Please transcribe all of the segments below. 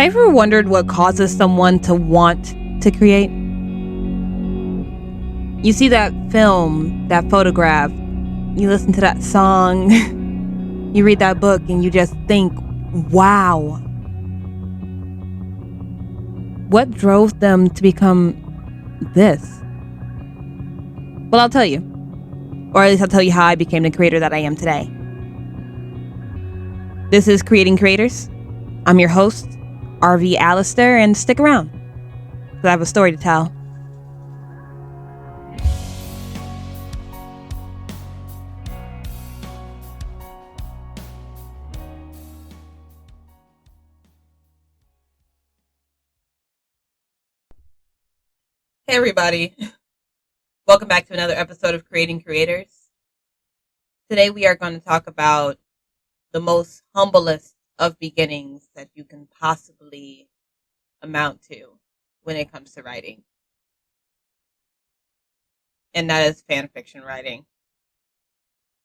Have you ever wondered what causes someone to want to create? You see that film, that photograph, you listen to that song, you read that book, and you just think, wow. What drove them to become this? Well, I'll tell you. Or at least I'll tell you how I became the creator that I am today. This is Creating Creators. I'm your host, RV Allister, and stick around, because I have a story to tell. Hey everybody, welcome back to another episode of Creating Creators. Today we are going to talk about the most humblest of beginnings that you can possibly amount to when it comes to writing. And that is fan fiction writing.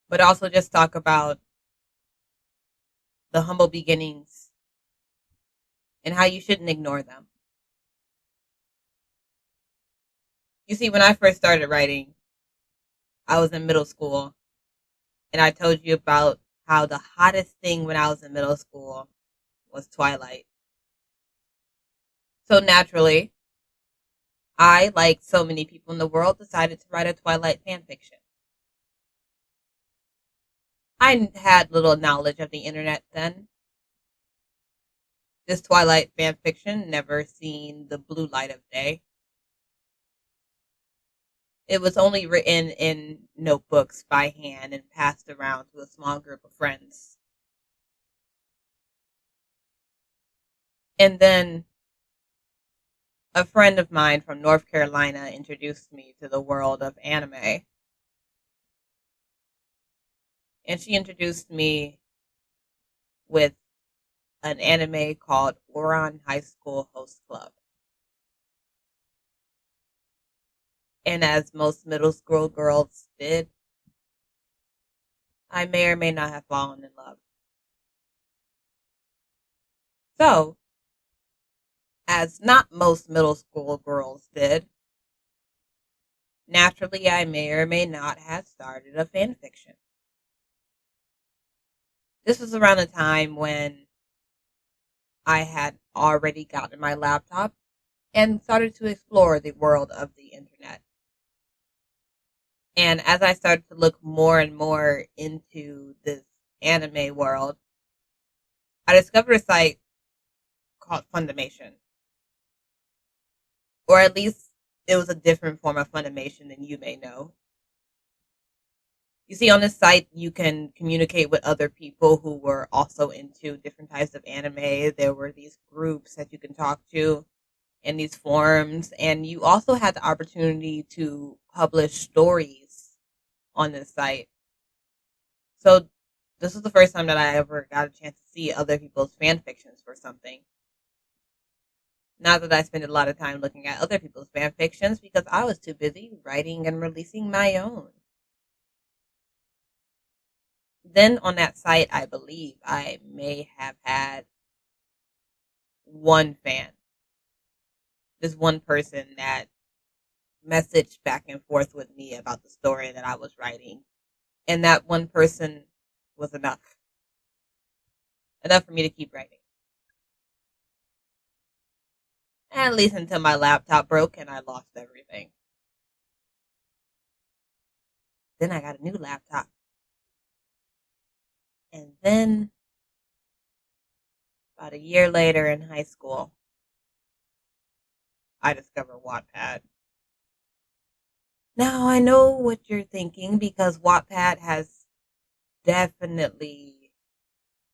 But also just talk about the humble beginnings and how you shouldn't ignore them. You see, when I first started writing, I was in middle school, and I told you about how the hottest thing when I was in middle school was Twilight. So naturally, I, like so many people in the world, decided to write a Twilight fan fiction. I had little knowledge of the internet then. This Twilight fan fiction never seen the blue light of day. It was only written in notebooks by hand and passed around to a small group of friends. And then a friend of mine from North Carolina introduced me to the world of anime. And she introduced me with an anime called Ouran High School Host Club. And as most middle school girls did, I may or may not have fallen in love. So, as not most middle school girls did, naturally I may or may not have started a fan fiction. This was around the time when I had already gotten my laptop and started to explore the world of the internet. And as I started to look more and more into this anime world, I discovered a site called Funimation. Or at least it was a different form of Funimation than you may know. You see, on this site, you can communicate with other people who were also into different types of anime. There were these groups that you can talk to in these forums, and you also had the opportunity to publish stories on this site. So this was the first time that I ever got a chance to see other people's fan fictions for something. Not that I spent a lot of time looking at other people's fan fictions because I was too busy writing and releasing my own. Then on that site, I believe I may have had one fan. This one person that messaged back and forth with me about the story that I was writing. And that one person was enough. Enough for me to keep writing. At least until my laptop broke and I lost everything. Then I got a new laptop. And then, about a year later in high school, I discovered Wattpad. Now, I know what you're thinking because Wattpad has definitely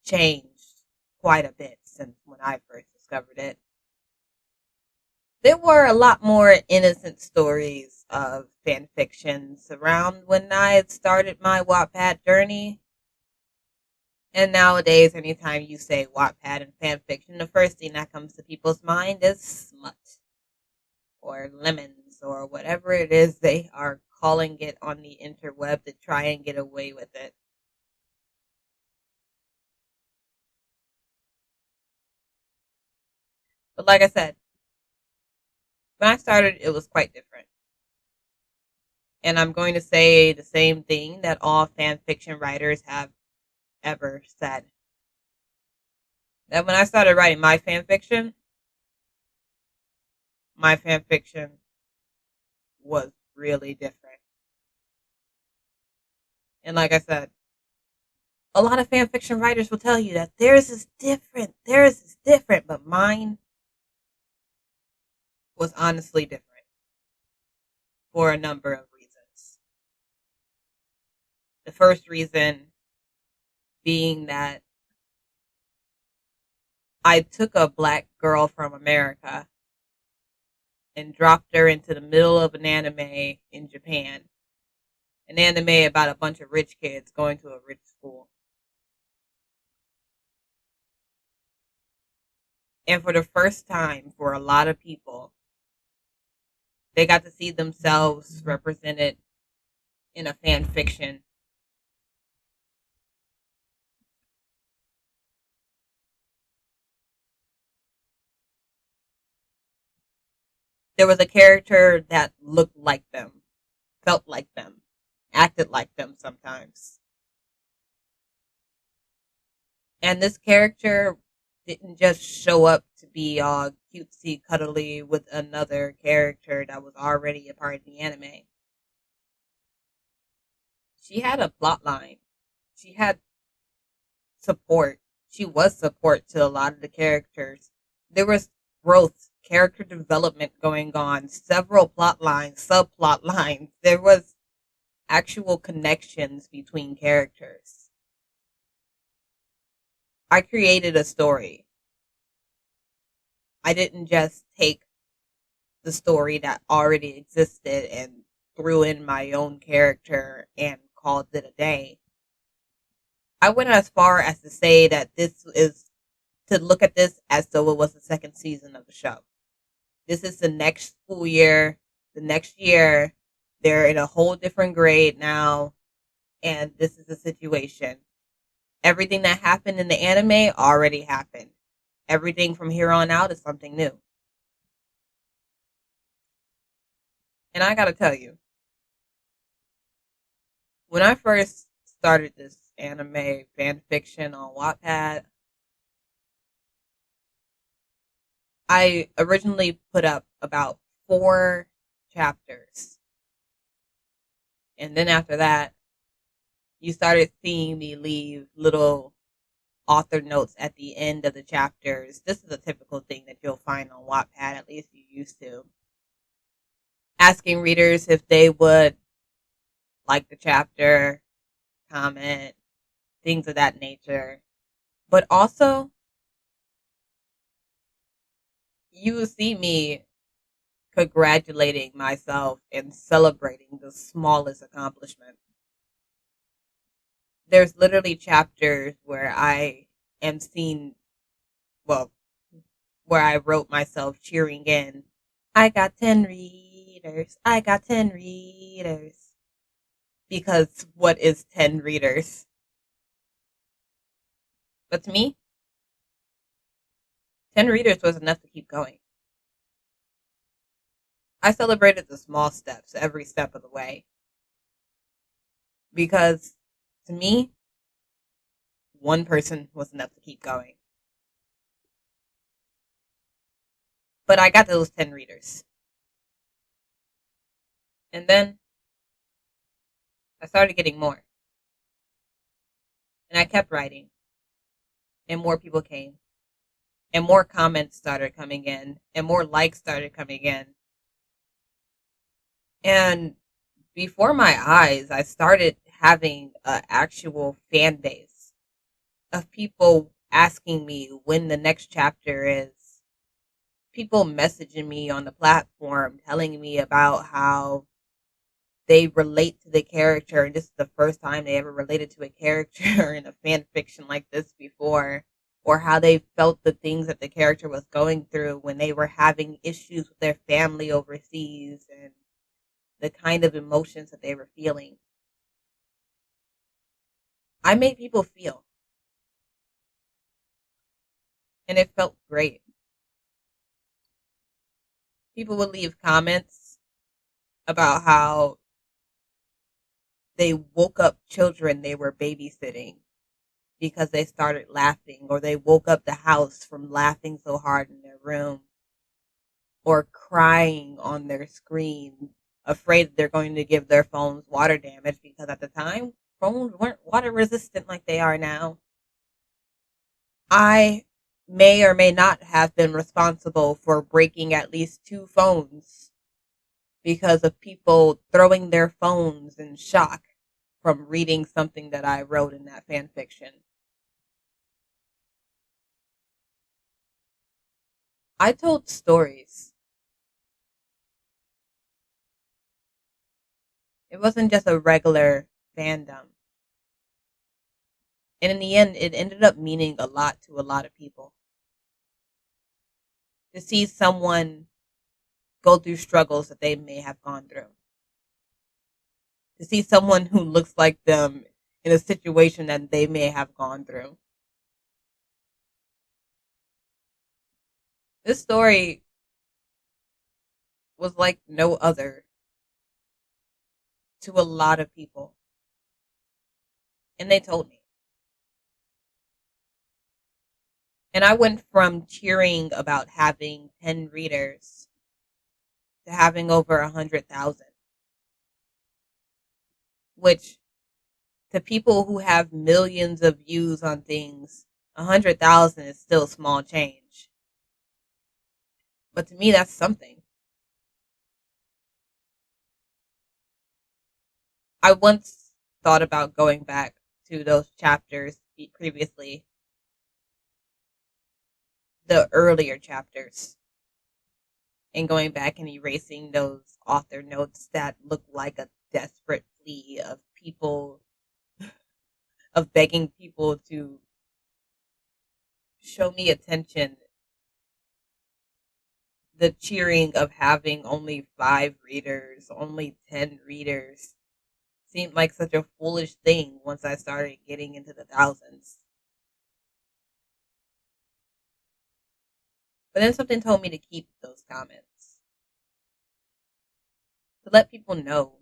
changed quite a bit since when I first discovered it. There were a lot more innocent stories of fan fictions around when I had started my Wattpad journey. And nowadays, anytime you say Wattpad and fan fiction, the first thing that comes to people's mind is smut or lemons or whatever it is they are calling it on the interweb to try and get away with it. But like I said, when I started, it was quite different. And I'm going to say the same thing that all fan fiction writers have ever said. That when I started writing my fan fiction was really different. And like I said, a lot of fan fiction writers will tell you that theirs is different, but mine was honestly different for a number of reasons. The first reason being that I took a black girl from America and dropped her into the middle of an anime in Japan. An anime about a bunch of rich kids going to a rich school. And for the first time, for a lot of people, they got to see themselves represented in a fan fiction. There was a character that looked like them, felt like them, acted like them sometimes. And this character didn't just show up to be all cutesy, cuddly with another character that was already a part of the anime. She had a plot line. She had support. She was support to a lot of the characters. There was growth, character development going on, several plot lines, subplot lines. There was actual connections between characters. I created a story. I didn't just take the story that already existed and threw in my own character and called it a day. I went as far as to say that this is to look at this as though it was the second season of the show. This is the next school year, the next year. They're in a whole different grade now, and this is the situation. Everything that happened in the anime already happened. Everything from here on out is something new. And I gotta tell you, when I first started this anime fan fiction on Wattpad, I originally put up about 4 chapters. And then after that, you started seeing me leave little author notes at the end of the chapters. This is a typical thing that you'll find on Wattpad, at least you used to. Asking readers if they would like the chapter, comment, things of that nature. But also, you will see me congratulating myself and celebrating the smallest accomplishment. There's literally chapters where I am seen, well, where I wrote myself cheering in. I got 10 readers. I got 10 readers. Because what is 10 readers? But to me, 10 readers was enough to keep going. I celebrated the small steps every step of the way. Because to me, one person was enough to keep going. But I got those 10 readers. And then I started getting more. And I kept writing. And more people came. And more comments started coming in. And more likes started coming in. And before my eyes, I started having an actual fan base of people asking me when the next chapter is. People messaging me on the platform telling me about how they relate to the character, and this is the first time they ever related to a character in a fan fiction like this before, or how they felt the things that the character was going through when they were having issues with their family overseas, and the kind of emotions that they were feeling. I made people feel, and it felt great. People would leave comments about how they woke up children they were babysitting because they started laughing, or they woke up the house from laughing so hard in their room, or crying on their screen, afraid that they're going to give their phones water damage because at the time, phones weren't water resistant like they are now. I may or may not have been responsible for breaking at least two phones because of people throwing their phones in shock from reading something that I wrote in that fan fiction. I told stories. It wasn't just a regular fandom. And in the end, it ended up meaning a lot to a lot of people. To see someone go through struggles that they may have gone through. To see someone who looks like them in a situation that they may have gone through. This story was like no other to a lot of people. And they told me. And I went from cheering about having 10 readers to having over 100,000, which to people who have millions of views on things, 100,000 is still small change. But to me, that's something. I once thought about going back to those chapters previously, the earlier chapters, and going back and erasing those author notes that look like a desperate plea of people, of begging people to show me attention. The cheering of having only 5 readers, only 10 readers, seemed like such a foolish thing once I started getting into the thousands. But then something told me to keep those comments, to let people know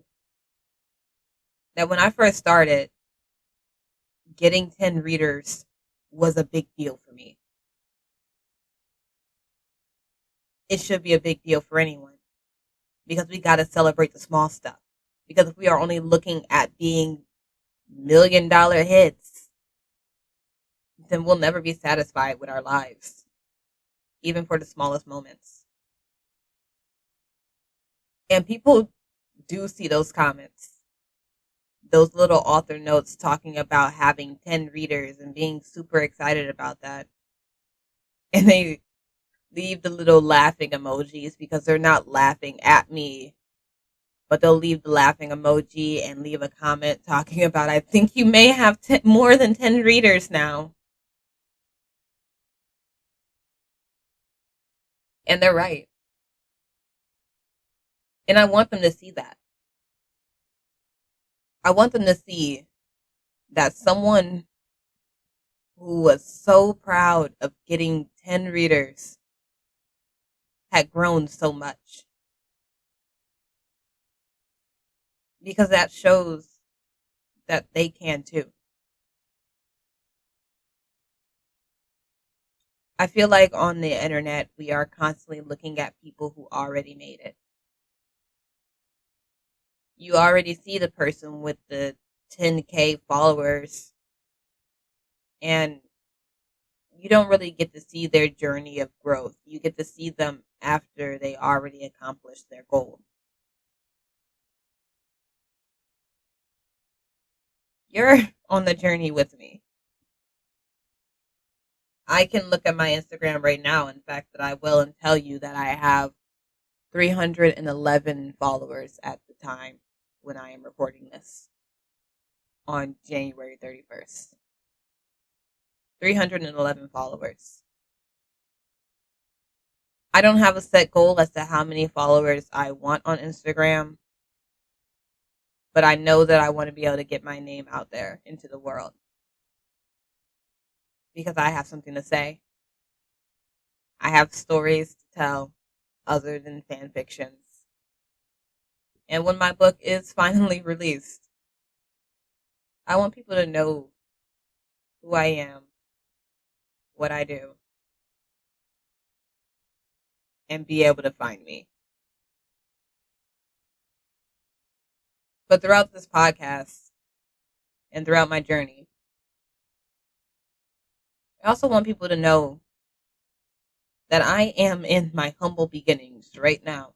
that when I first started, getting 10 readers was a big deal for me. It should be a big deal for anyone because we got to celebrate the small stuff. Because if we are only looking at being $1 million hits, then we'll never be satisfied with our lives, even for the smallest moments. And people do see those comments, those little author notes talking about having 10 readers and being super excited about that. And they leave the little laughing emojis because they're not laughing at me, but they'll leave the laughing emoji and leave a comment talking about, I think you may have more than 10 readers now. And they're right. And I want them to see that. I want them to see that someone who was so proud of getting 10 readers had grown so much. Because that shows that they can too. I feel like on the internet, we are constantly looking at people who already made it. You already see the person with the 10K followers, and you don't really get to see their journey of growth. You get to see them after they already accomplished their goal. You're on the journey with me. I can look at my Instagram right now, in fact, that I will, and tell you that I have 311 followers at the time when I am recording this on January 31st. 311 followers. I don't have a set goal as to how many followers I want on Instagram, but I know that I want to be able to get my name out there into the world because I have something to say. I have stories to tell. other than fan fictions. And when my book is finally released, I want people to know who I am, what I do, and be able to find me. But throughout this podcast and throughout my journey, I also want people to know that I am in my humble beginnings right now.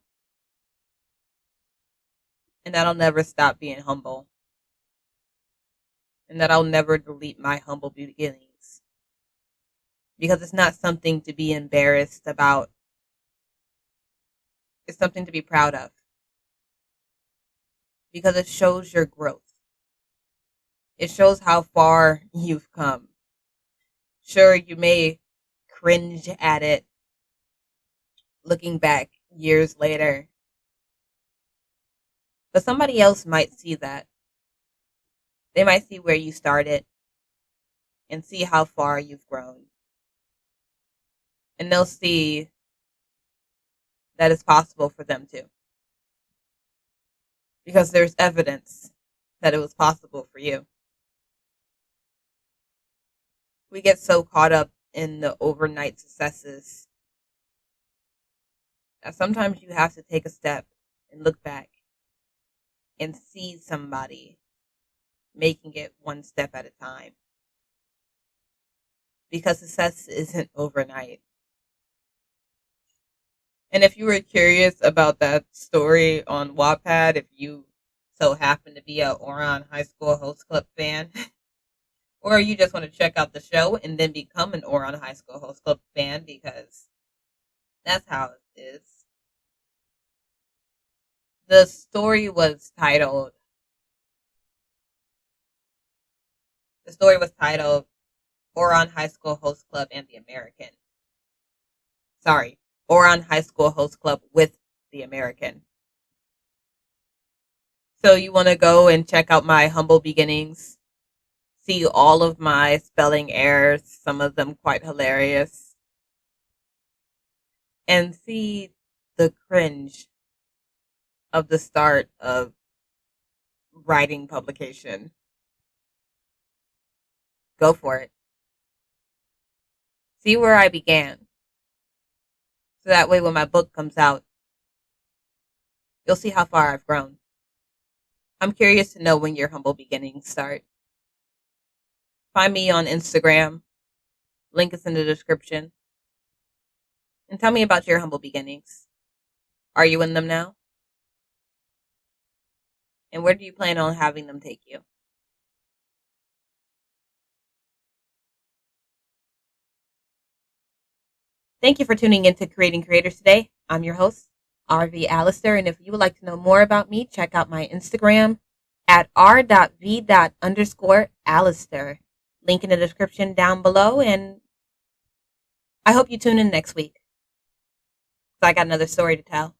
And that I'll never stop being humble. And that I'll never delete my humble beginnings. Because it's not something to be embarrassed about. It's something to be proud of. Because it shows your growth. It shows how far you've come. Sure, you may cringe at it looking back years later. But somebody else might see that. They might see where you started and see how far you've grown. And they'll see that it's possible for them too. Because there's evidence that it was possible for you. We get so caught up in the overnight successes that sometimes you have to take a step and look back and see somebody making it one step at a time. Because success isn't overnight. And if you were curious about that story on Wattpad, if you so happen to be a Oran High School Host Club fan, or you just want to check out the show and then become an Oran High School Host Club fan, because that's how it is. The story was titled Oran High School Host Club and the American. Sorry, Oran High School Host Club with the American. So you want to go and check out my humble beginnings, see all of my spelling errors, some of them quite hilarious, and see the cringe of the start of writing publication. Go for it. See where I began. So that way when my book comes out, you'll see how far I've grown. I'm curious to know when your humble beginnings start. Find me on Instagram. Link is in the description. And tell me about your humble beginnings. Are you in them now? And where do you plan on having them take you? Thank you for tuning in to Creating Creators today. I'm your host, RV Allister, and if you would like to know more about me, check out my Instagram at r.v._Allister. Link in the description down below, and I hope you tune in next week, because I got another story to tell.